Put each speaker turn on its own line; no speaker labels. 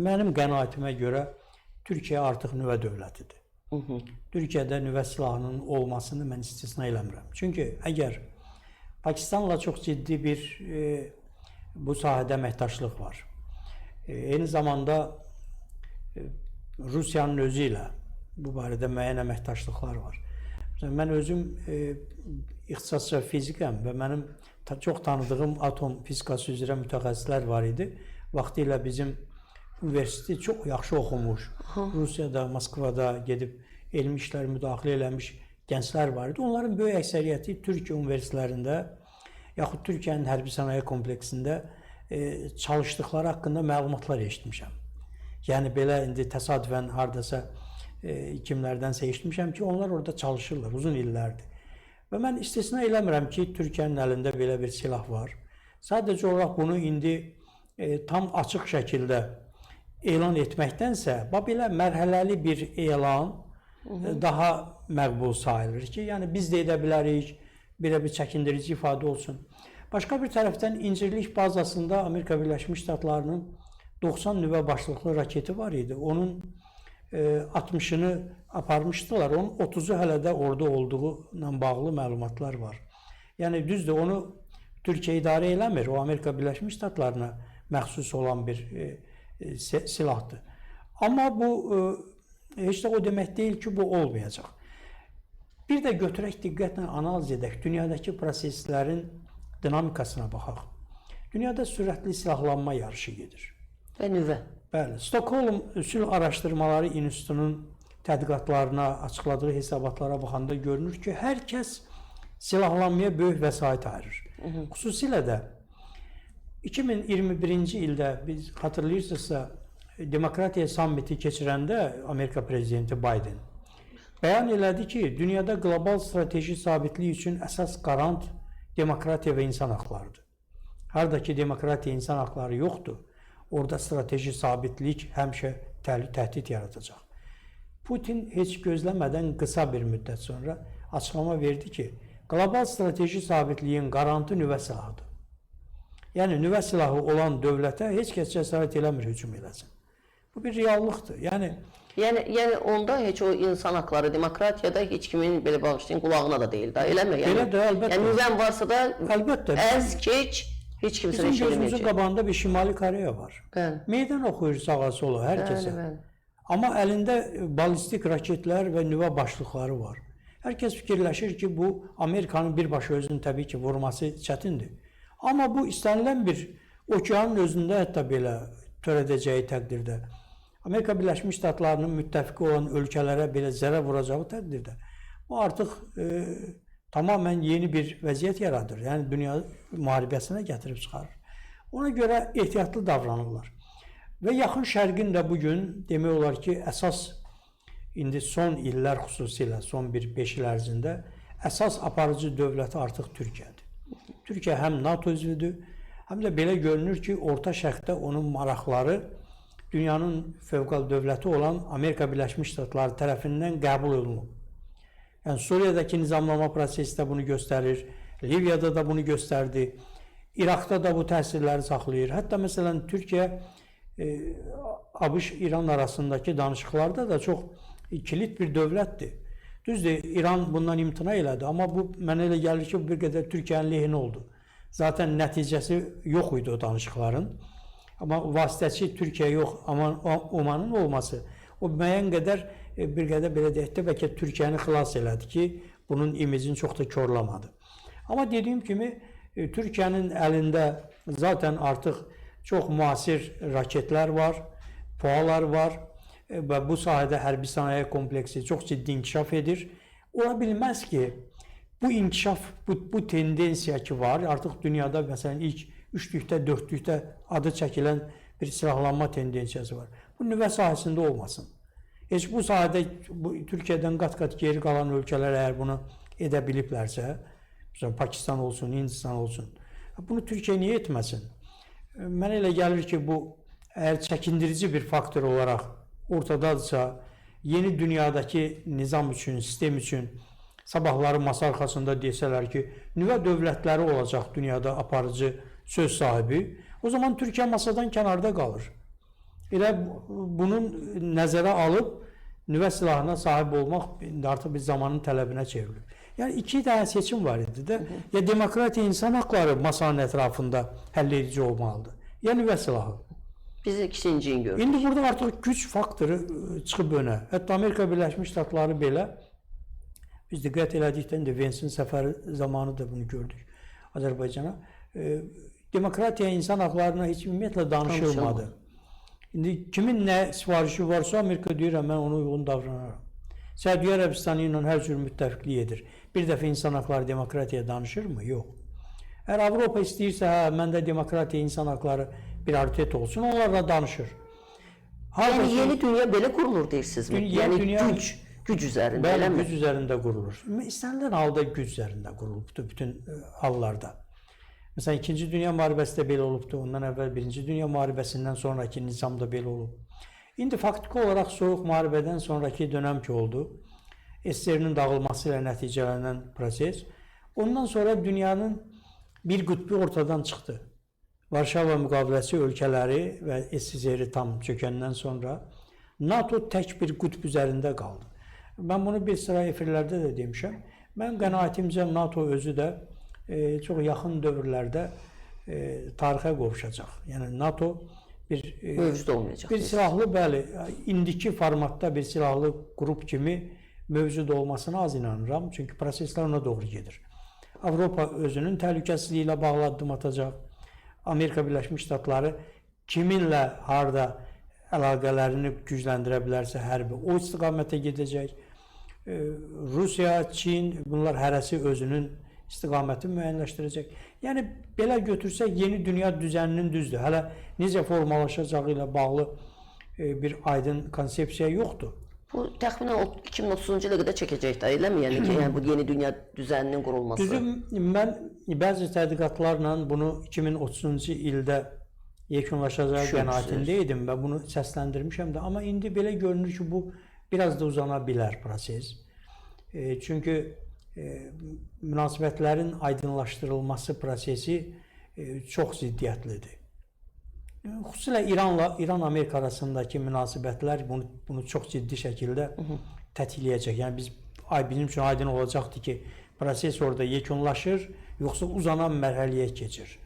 Mənim qənaətimə görə Türkiyə artıq nüvə dövlətidir. Türkiyədə nüvə silahının olmasını mən istisna eləmirəm. Çünki əgər Pakistanla çox ciddi bir bu sahədə əməkdaşlıq var. Eyni zamanda Rusiyanın özü ilə bu barədə müəyyən əməkdaşlıqlar var. Mən özüm ixtisasca fizikəm və mənim çox tanıdığım atom fizikası üzrə mütəxəssislər var idi. Vaxtilə bizim universiteti çox yaxşı oxumuş, Rusiyada, Moskvada gedib elmi işlər müdaxilə eləmiş gənclər var idi. Onların böyük əksəriyyəti Türkiyə universitetlərində yaxud Türkiyənin hərbi sənaye kompleksində çalışdıqları haqqında məlumatlar eşitmişəm. Yəni belə indi təsadüfən hardasa kimlərdənsə eşitmişəm ki, onlar orada çalışırlar uzun illərdir. Və mən istisna eləmirəm ki, Türkiyənin əlində belə bir silah var. Sadəcə olaraq bunu indi tam açıq şəkildə elan etməkdənsə, belə mərhələli bir elan daha məqbul sayılır ki, yəni biz də edə bilərik, belə bir çəkindirici ifadə olsun. Başqa bir tərəfdən İncirlik bazasında Amerika Birləşmiş Ştatlarının 90 nüvə başlıqlı raketi var idi. Onun 60'ını aparmışdılar, onun 30'u hələ də orada olduğu ilə bağlı məlumatlar var. Yəni düzdür, onu Türkiyə idarə eləmir, o Amerika Birləşmiş Ştatlarına məxsus olan bir silahdır. Amma bu heç də o demək deyil ki, bu olmayacaq. Bir də götürək diqqətlə analiz edək, dünyadakı proseslərin dinamikasına baxaq. Dünyada sürətli silahlanma yarışı gedir.
Və nüvə.
Bəli, Stockholm Sülh Araşdırmaları İnstitutunun tədqiqatlarına, açıqladığı hesabatlara baxanda görünür ki, hər kəs silahlanmaya böyük vəsait ayırır. Xüsusilə də 2021-ci ildə biz xatırlayırsınızsa Demokratiya sammiti keçirəndə Amerika prezidenti Biden bəyan elədi ki, dünyada qlobal strateji sabitlik üçün əsas qarant demokratiya və insan haqlarıdır. Haradakı demokratiya, insan haqları yoxdur, orada strateji sabitlik həmişə təhdid yaradacaq. Putin heç gözləmədən qısa bir müddət sonra açıqlama verdi ki, qlobal strateji sabitliyin qarantı nüvə silahıdır. Yəni, nüvə silahı olan dövlətə heç kəs cəsarət eləmir hücum eləsin. Bu bir reallıqdır.
Yəni onda heç o insan haqları, demokratiyada heç kimin belə bağışlayın qulağına da deyil, eləmir.
Belə də, əlbəttə.
Yəni nüvən varsa da əz, keç, heç kimsə
bizim gözümüzün qabağında bir Şimali Koreya var. Meydan oxuyur sağa sola hər kəsə. Amma əlində balistik raketlər və nüvə başlıqları var. Hər kəs fikirləşir ki, bu Amerikanın birbaşa özünü təbii ki, vurması çətindir. Amma bu istənilən bir okeanın özündə hətta belə törədəcəyi təqdirdə, Amerika Birləşmiş Ştatlarının müttəfiqi olan ölkələrə belə zərər vuracağı təqdirdə, bu artıq tamamən yeni bir vəziyyət yaradır. Yəni, dünya müharibəsinə gətirib çıxarır. Ona görə ehtiyatlı davranırlar. Və yaxın şərqin də bugün demək olar ki, əsas indi son illər xüsusilə, son 5 il ərzində əsas aparıcı dövləti artıq Türkiyədir. Türkiyə həm NATO üzvüdür, həm də belə görünür ki, Orta Şərqdə onun maraqları dünyanın fövqəladə dövləti olan Amerika Birləşmiş Ştatları tərəfindən qəbul olunub. Yəni, Suriyadakı nizamlama prosesi də bunu göstərir, Liviyada da bunu göstərdi, İraqda da bu təsirləri saxlayır. Hətta məsələn, Türkiyə ABŞ-İran arasındakı danışıqlarda da çox kilit bir dövlətdir. Düzdür, İran bundan imtina elədi, amma bu mənə elə gəlir ki, bir qədər Türkiyənin lehinə oldu. Zaten nəticəsi yox idi o danışıqların. Amma vasitəçi Türkiyə yox, Omanın olması o müəyyən qədər, bir qədər belə deyək də, bəlkə Türkiyəni xilas elədi ki, bunun imicini çox da korlamadı. Amma dediyim kimi, Türkiyənin əlində zaten artıq çox müasir raketlər var, PUA-lar var və bu sahədə hərbi sənaye kompleksi çox ciddi inkişaf edir. Ola bilməz ki, bu inkişaf, bu tendensiya ki var, artıq dünyada məsələn ilk 3-lükdə, 4-lükdə adı çəkilən bir silahlanma tendensiyası var. Bu nüvə sahəsində olmasın. Heç bu sahədə Türkiyədən qat-qat geri qalan ölkələr əgər bunu edə biliblərsə, məsələn Pakistan olsun, Hindistan olsun, bunu Türkiyə niyə etməsin? Mənə elə gəlir ki, bu əgər çəkindirici bir faktor olaraq ortadadırsa, yeni dünyadakı nizam üçün, sistem üçün sabahları masa arxasında desələr ki, nüvə dövlətləri olacaq dünyada aparıcı söz sahibi, o zaman Türkiyə masadan kənarda qalır. Elə bunun nəzərə alıb nüvə silahına sahib olmaq artıq bir zamanın tələbinə çevrilib. Yəni iki dənə seçim var idi də. Ya demokratiya, insan haqları masanın ətrafında həll edici olmalıdır. Ya nüvə silahı.
Biz ikinciyi görürük.
İndi burada artıq güc faktoru çıxıb önə. Hətta Amerika Birləşmiş Ştatları belə, biz diqqət elədikdən də Vensin səfəri zamanı da bunu gördük Azərbaycana. Demokratiya, insan haqlarına heç ümumiyyətlə danışılmadı. İndi kimin nə sifarişi varsa Amerika deyir, mən ona uyğun davranaram. Səudiyyə Ərəbistanı ilə hər cür müttəfiqlik edir. Bir dəfə insan haqları, demokratiya danışırmı? Yox. Əgər Avropa istəyirsə, məndə demokratiya, insan haqları prioritet olsun, onlarla danışır.
Yəni yeni dünya belə qurulur deyirsinizmi? Yəni güc üzərində,
bəli,
eləmi?
güc üzərində qurulur. İstənilən halda güc üzərində qurulubdur bütün hallarda. Məsələn, 2-ci Dünya müharibəsi də belə olubdur. Ondan əvvəl 1-ci Dünya müharibəsindən sonraki nizam da belə olub. İndi faktiki olaraq soyuq müharibədən sonraki dönəm ki oldu, SSR-nin dağılması ilə nəticələnən proses, ondan sonra dünyanın bir qütbü ortadan çıxdı. Varşava müqaviləsi ölkələri və SSR-i tam çökəndən sonra NATO tək bir qütb üzərində qaldı. Mən bunu bir sıra efirlərdə də demişəm. Mən qənaətimcə NATO özü də çox yaxın dövrlərdə tarixə qovuşacaq. Yəni NATO
mövcud olmayacaq.
Bir silahlı, bəli, indiki formatda bir silahlı qrup kimi mövcud olmasına az inanıram. Çünki proseslər ona doğru gedir. Avropa özünün təhlükəsizliyi ilə bağlı addım atacaq. Amerika Birləşmiş Ştatları kiminlə harda əlaqələrini gücləndirə bilərsə hərbi o istiqamətə gedəcək. Rusiya, Çin, bunlar hərəsi özünün istiqaməti müəyyənləşdirəcək. Yəni, belə götürsək, yeni dünya düzəninin düzdür. Hələ necə formalaşacağı ilə bağlı bir aydın konsepsiya yoxdur.
Bu, təxminən 2030-cu ilə qədər çəkəcək də, eləmi? Yəni ki, bu yeni dünya düzəninin qurulması.
Düzüm, mən bəzi tədqiqatlarla bunu 2030-cu ildə yekunlaşacağı qənaətində idim və bunu səsləndirmişəm də. Amma indi belə görünür ki, bu biraz da uzana bilər proses. Çünki münasibətlərin aydınlaşdırılması prosesi çox ziddiyyətlidir. Xüsusilə İran-Amerika arasındakı münasibətlər bunu çox ciddi şəkildə tətikləyəcək. Yəni bizim üçün aydın olacaqdır ki, proses orada yekunlaşır, yoxsa uzanan mərhələyə keçir.